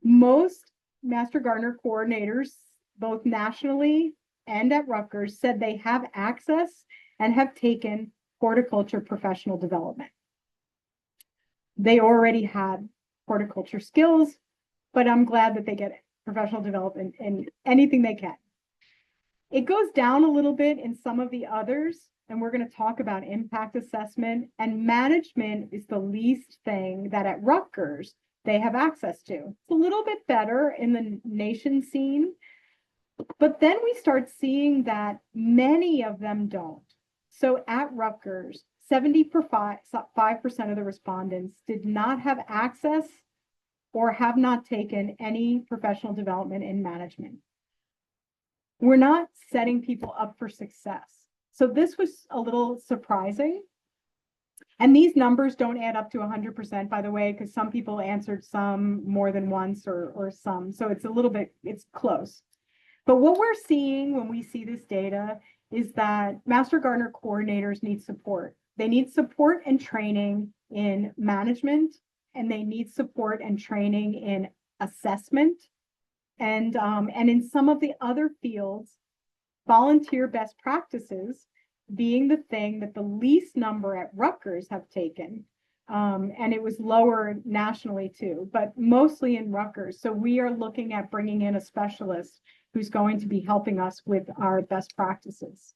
Most Master Gardener coordinators, both nationally and at Rutgers, said they have access and have taken horticulture professional development. They already had horticulture skills, but I'm glad that they get professional development in anything they can. It goes down a little bit in some of the others, and we're going to talk about impact assessment, and management is the least thing that at Rutgers they have access to. It's a little bit better in the nation scene, but then we start seeing that many of them don't. So at Rutgers, 75% of the respondents did not have access or have not taken any professional development in management. We're not setting people up for success. So this was a little surprising. And these numbers don't add up to 100%, by the way, because some people answered some more than once or some. So it's a little bit, it's close. But what we're seeing when we see this data is that Master Gardener coordinators need support. They need support and training in management, and they need support and training in assessment. And in some of the other fields, volunteer best practices being the thing that the least number at Rutgers have taken. And it was lower nationally too, but mostly in Rutgers. So we are looking at bringing in a specialist who's going to be helping us with our best practices.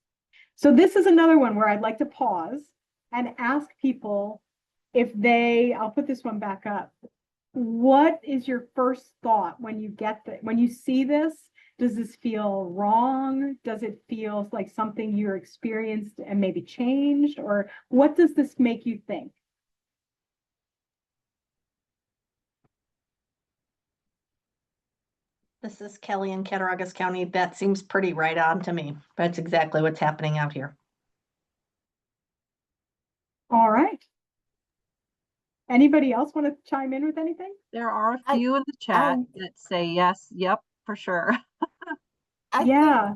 So this is another one where I'd like to pause and ask people if I'll put this one back up. What is your first thought when you see this? Does this feel wrong? Does it feel like something you're experienced and maybe changed? Or what does this make you think? This is Kelly in Cattaraugus County. That seems pretty right on to me. That's exactly what's happening out here. All right. Anybody else want to chime in with anything? There are a I- few in the chat I- that say yes, yep, for sure. Yeah.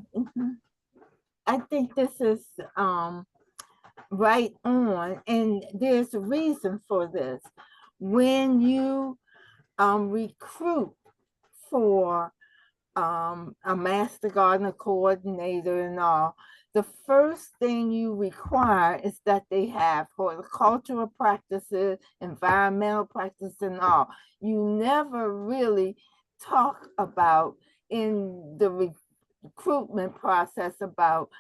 I think this is right on, and there's a reason for this. When you recruit for a master gardener coordinator and all, the first thing you require is that they have horticultural practices, environmental practices, and all. You never really talk about in the recruitment process about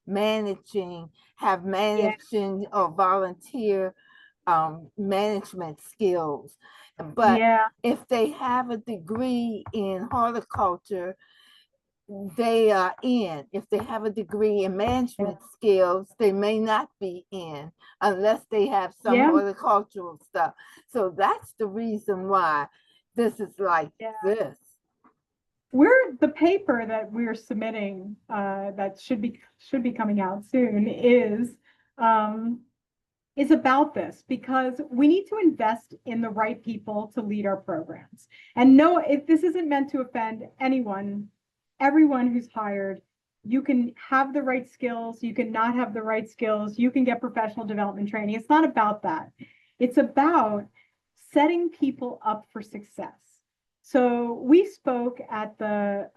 managing or volunteer management skills. But Yeah. if they have a degree in horticulture, they are in. If they have a degree in management skills, they may not be in unless they have some Yeah. horticultural stuff. So that's the reason why this is like this. The paper that we're submitting that should be coming out soon is about this, because we need to invest in the right people to lead our programs. And no, if this isn't meant to offend anyone, everyone who's hired, you can have the right skills, you can not have the right skills, you can get professional development training. It's not about that. It's about setting people up for success. So we spoke at the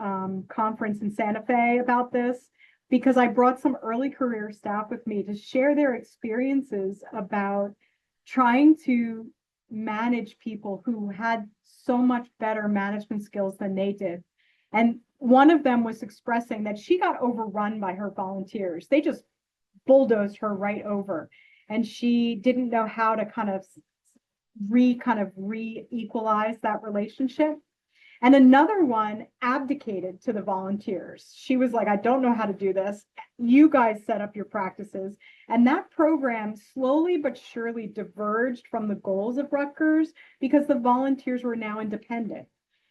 conference in Santa Fe about this, because I brought some early career staff with me to share their experiences about trying to manage people who had so much better management skills than they did. And one of them was expressing that she got overrun by her volunteers. They just bulldozed her right over. And she didn't know how to kind of re-equalize that relationship. And another one abdicated to the volunteers. She was like, I don't know how to do this. You guys set up your practices. And that program slowly but surely diverged from the goals of Rutgers because the volunteers were now independent.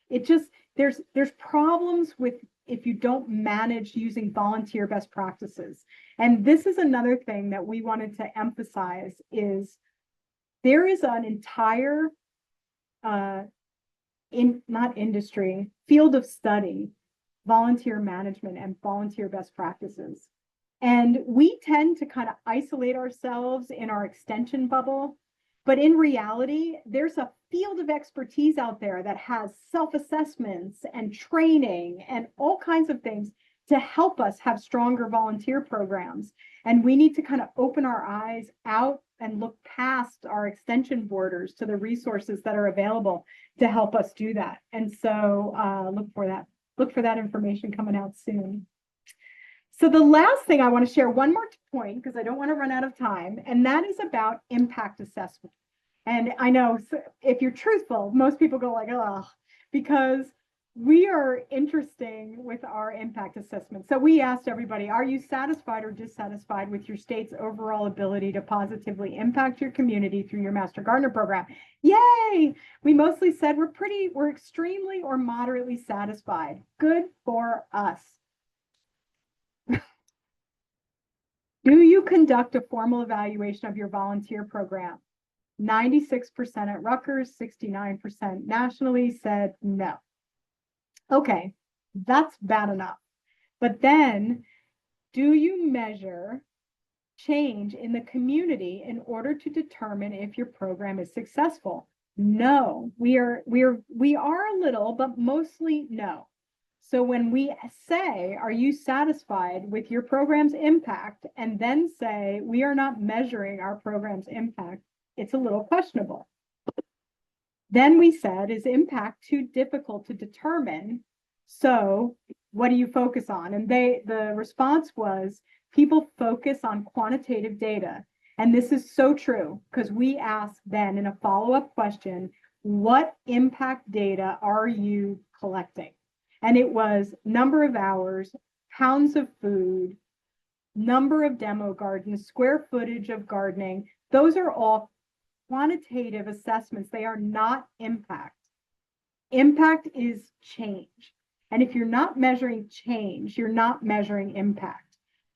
It just, there's problems with if you don't manage using volunteer best practices. And this is another thing that we wanted to emphasize is there is an entire field of study, volunteer management and volunteer best practices. And we tend to kind of isolate ourselves in our extension bubble. But in reality, there's a field of expertise out there that has self-assessments and training and all kinds of things to help us have stronger volunteer programs. And we need to kind of open our eyes out and look past our extension borders to the resources that are available to help us do that. And so look for that information coming out soon. So the last thing I want to share, one more point, because I don't want to run out of time, and that is about impact assessment. And I know if you're truthful, most people go like, oh, because we are interesting with our impact assessment. So we asked everybody, are you satisfied or dissatisfied with your state's overall ability to positively impact your community through your Master Gardener program? Yay! We mostly said we're extremely or moderately satisfied. Good for us. Do you conduct a formal evaluation of your volunteer program? 96% at Rutgers, 69% nationally said no. Okay, that's bad enough. But then, do you measure change in the community in order to determine if your program is successful? No, we are a little, but mostly no. So when we say, are you satisfied with your program's impact, and then say we are not measuring our program's impact, it's a little questionable. Then we said, is impact too difficult to determine? So what do you focus on? And the response was people focus on quantitative data. And this is so true because we asked then in a follow-up question, what impact data are you collecting? And it was number of hours, pounds of food, number of demo gardens, square footage of gardening. Those are all quantitative assessments. They are not impact. Impact is change. And if you're not measuring change, you're not measuring impact.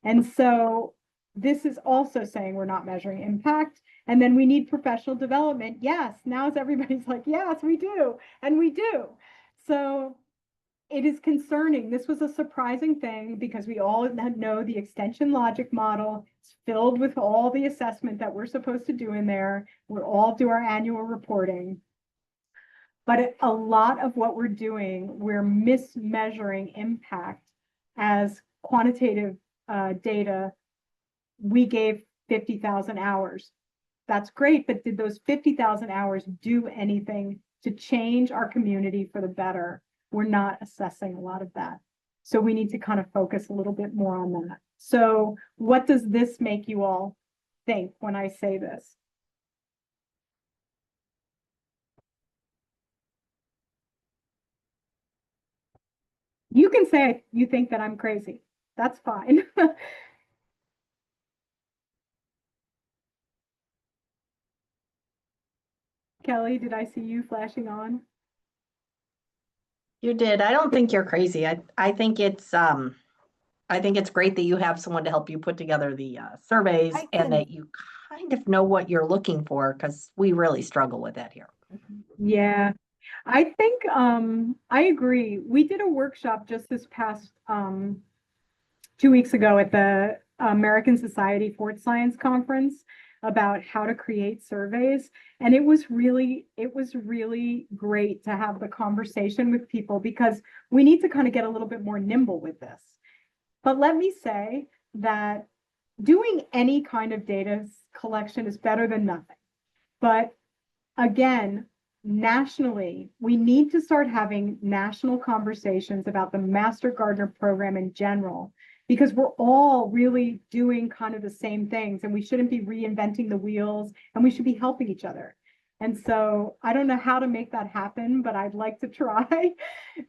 And so this is also saying we're not measuring impact. And then we need professional development. Yes, now everybody's like, yes, we do. And we do. So it is concerning. This was a surprising thing because we all know the extension logic model. It's filled with all the assessment that we're supposed to do in there. We all do our annual reporting. But a lot of what we're doing, we're mismeasuring impact as quantitative data. We gave 50,000 hours. That's great, but did those 50,000 hours do anything to change our community for the better? We're not assessing a lot of that. So we need to kind of focus a little bit more on that. So what does this make you all think when I say this? You can say you think that I'm crazy. That's fine. Kelly, did I see you flashing on? You did. I don't think you're crazy. I think it's great that you have someone to help you put together the surveys I and can- that you kind of know what you're looking for, because we really struggle with that here. Yeah, I think I agree. We did a workshop just this past 2 weeks ago at the American Society for Science Conference about how to create surveys. And it was really great to have the conversation with people because we need to kind of get a little bit more nimble with this. But let me say that doing any kind of data collection is better than nothing. But again, nationally, we need to start having national conversations about the Master Gardener program in general, because we're all really doing kind of the same things and we shouldn't be reinventing the wheels and we should be helping each other. And so I don't know how to make that happen, but I'd like to try.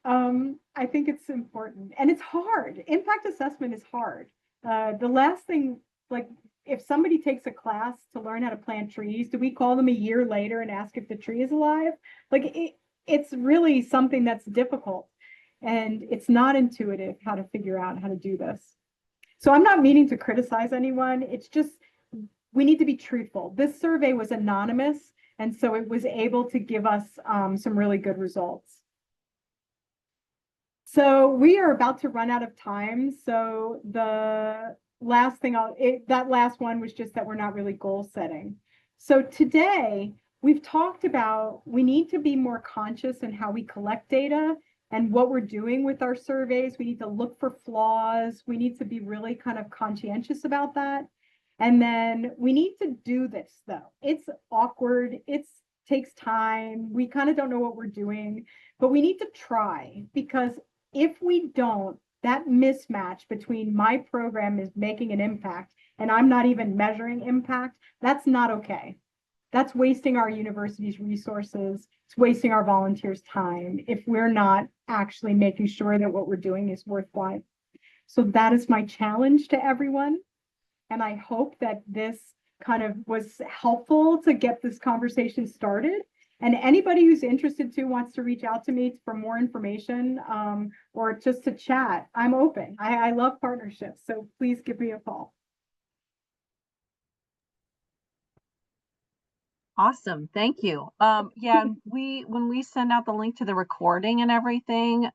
I think it's important and it's hard. Impact assessment is hard. The last thing, like if somebody takes a class to learn how to plant trees, do we call them a year later and ask if the tree is alive? Like it's really something that's difficult and it's not intuitive how to figure out how to do this. So I'm not meaning to criticize anyone. It's just, we need to be truthful. This survey was anonymous, and so it was able to give us some really good results. So we are about to run out of time. So the last thing that last one was just that we're not really goal setting. So today we've talked about, we need to be more conscious in how we collect data and what we're doing with our surveys. We need to look for flaws. We need to be really kind of conscientious about that. And then we need to do this though. It's awkward. It takes time. We kind of don't know what we're doing, but we need to try, because if we don't, that mismatch between my program is making an impact and I'm not even measuring impact, that's not okay. That's wasting our university's resources. It's wasting our volunteers' time if we're not actually making sure that what we're doing is worthwhile. So that is my challenge to everyone. And I hope that this kind of was helpful to get this conversation started. And anybody who's interested wants to reach out to me for more information or just to chat, I'm open. I love partnerships. So please give me a call. Awesome. Thank you. Yeah, when we send out the link to the recording and everything,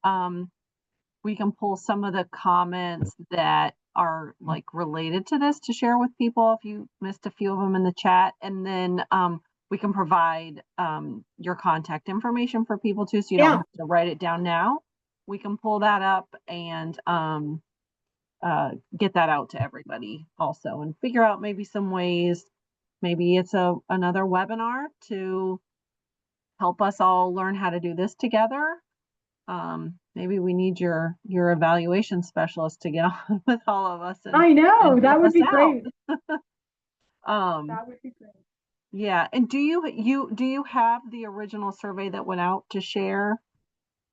we can pull some of the comments that are like related to this to share with people if you missed a few of them in the chat. And then we can provide your contact information for people too, so you don't have to write it down now. We can pull that up and get that out to everybody also, and figure out maybe some ways. Maybe it's another webinar to help us all learn how to do this together. maybe we need your evaluation specialist to get on with all of us I know, and that help would us be out. great. Um, That would be great. yeah. And do you have the original survey that went out to share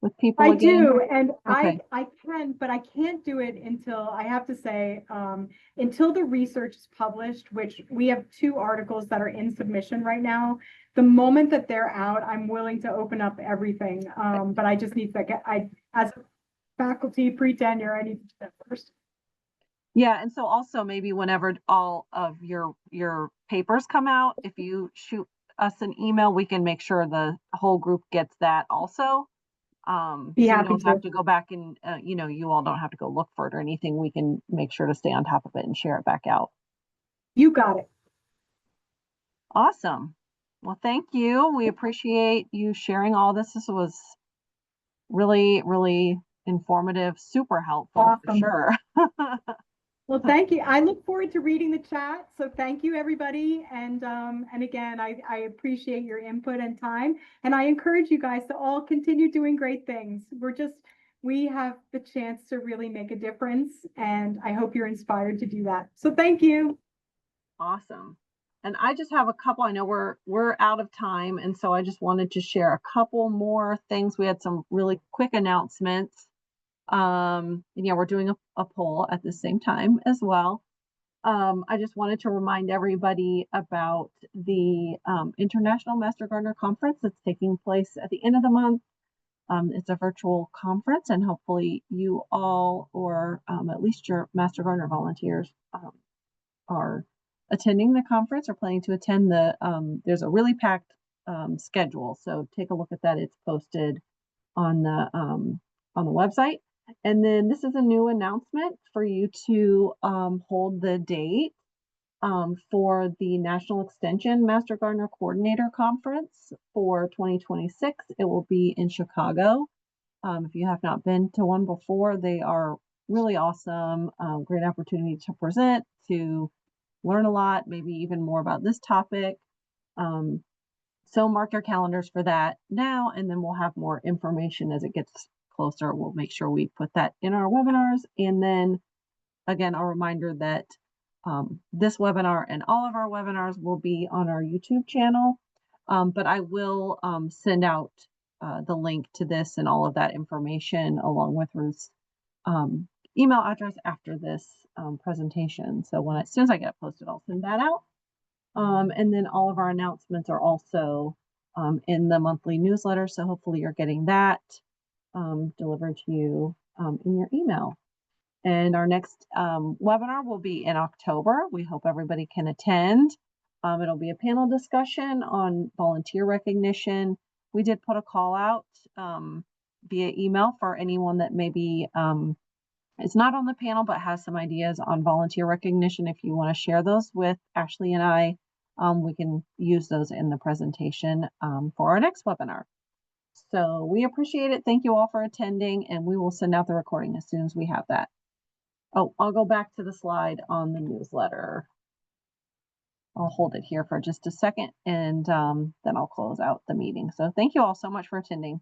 with people I again? do, and Okay. I can, but I can't do it until, I have to say, until the research is published, which we have 2 articles that are in submission right now. The moment that they're out, I'm willing to open up everything. But I just need to get, as a faculty pre-tenure, I need to do that first. Yeah, and so also maybe whenever all of your papers come out, if you shoot us an email, we can make sure the whole group gets that also. Be So you happy don't have to. to go back and you all don't have to go look for it or anything. We can make sure to stay on top of it and share it back out. You got it. Awesome. Well, thank you. We appreciate you sharing all this. This was really, really informative, super helpful for Awesome. sure. Well, thank you. I look forward to reading the chat. So thank you, everybody. And again, I appreciate your input and time. And I encourage you guys to all continue doing great things. We have the chance to really make a difference. And I hope you're inspired to do that. So thank you. Awesome. And I just have a couple, I know we're out of time. And so I just wanted to share a couple more things. We had some really quick announcements. And yeah, we're doing a poll at the same time as well. I just wanted to remind everybody about the International Master Gardener Conference that's taking place at the end of the month. It's a virtual conference, and hopefully you all, or at least your Master Gardener volunteers, are attending the conference or planning to attend. There's a really packed schedule, so take a look at that. It's posted on the website. And then this is a new announcement for you to hold the date for the National Extension Master Gardener Coordinator Conference for 2026. It will be in Chicago. If you have not been to one before, they are really awesome. Great opportunity to present, to learn a lot, maybe even more about this topic. So mark your calendars for that now, and then we'll have more information as it gets closer. We'll make sure we put that in our webinars. And then again, a reminder that this webinar and all of our webinars will be on our YouTube channel. But I will send out the link to this and all of that information along with Ruth's email address after this presentation. So as soon as I get it posted, I'll send that out. And then all of our announcements are also in the monthly newsletter. So hopefully you're getting that delivered to you in your email. And our next webinar will be in October. We hope everybody can attend. It'll be a panel discussion on volunteer recognition. We did put a call out via email for anyone that maybe is not on the panel but has some ideas on volunteer recognition. If you want to share those with Ashley and I, we can use those in the presentation for our next webinar. So we appreciate it. Thank you all for attending, and we will send out the recording as soon as we have that. Oh, I'll go back to the slide on the newsletter. I'll hold it here for just a second, and then I'll close out the meeting. So thank you all so much for attending.